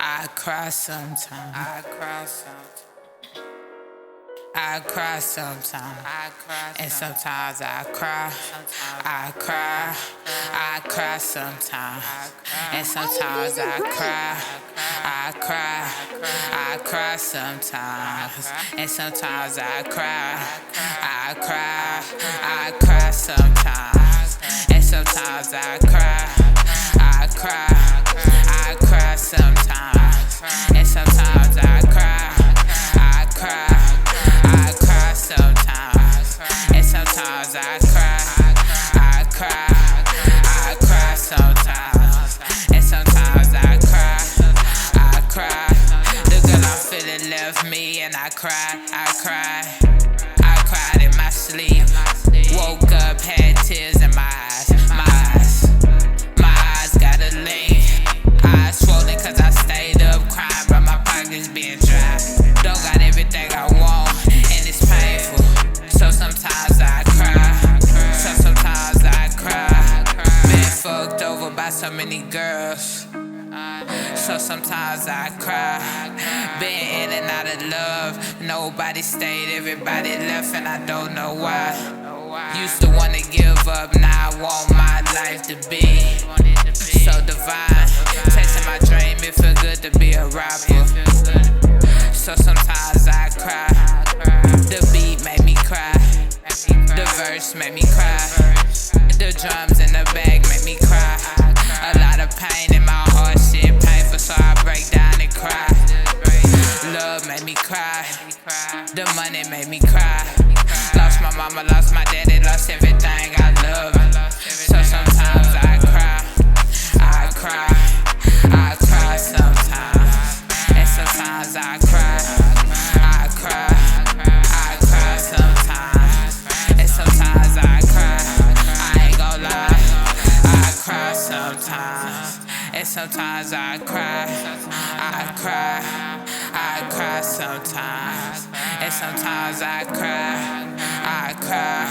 I cry sometimes. I cry sometimes. And sometimes I cry. I cry. I cry sometimes. And sometimes I cry. I cry. I cry sometimes. And sometimes I cry. I cry. I cry sometimes. And sometimes I cry. I cry. I cry sometimes. And sometimes I cry. I cry. I cry sometimes, and sometimes I cry. I cry. I cry sometimes, and sometimes I cry. I cry. The girl I'm feeling left me, and I cry. I cry. I cried in my sleep. Woke up, had tears in my eyes. My eyes got a lean. Eyes swollen 'cause I stayed up crying, but my pockets being dry. Don't got everything I want, and it's painful. So sometimes I cry. So sometimes I cry. Been fucked over by so many girls. So sometimes I cry. Been in and out of love. Nobody stayed, everybody left, and I don't know why. Used to wanna give up, now I want my life to be so divine. Chasing my dream, it feel good to be a rapper. So sometimes I cry. The beat made me cry. The verse made me cry. The drums in the bag made me cry. A lot of pain in my heart, shit painful, so I break down and cry. Love made me cry. The money made me cry. Lost my mama, lost my daddy, lost everything I love. So sometimes I cry. I cry. I cry sometimes. And sometimes I cry. I cry. I cry sometimes. And sometimes I cry. I ain't gon' lie. I cry sometimes. And sometimes I cry. I cry. I cry sometimes. And sometimes I cry. I cry.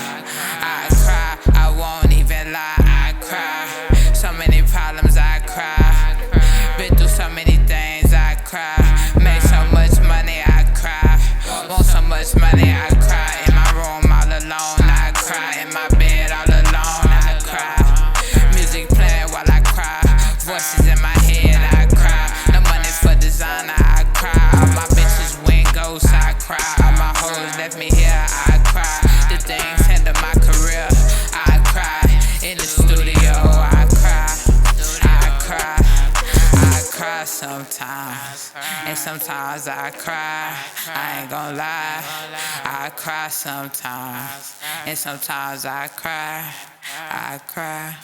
I cry. I won't even lie. I cry. So many problems I cry. Been through so many things I cry. Made so much money I cry. Want so much money I cry. In my room all alone I cry. In my bed all alone I cry. Music playing while I cry. Voices in my head I cry. No money for designer I cry. All my bitches went ghosts I cry. All my hoes left me here I cry. The things hinder my career I cry. In the studio I cry. I cry. I cry sometimes. And sometimes I cry. I ain't gon' lie. I cry sometimes. And sometimes I cry. I cry.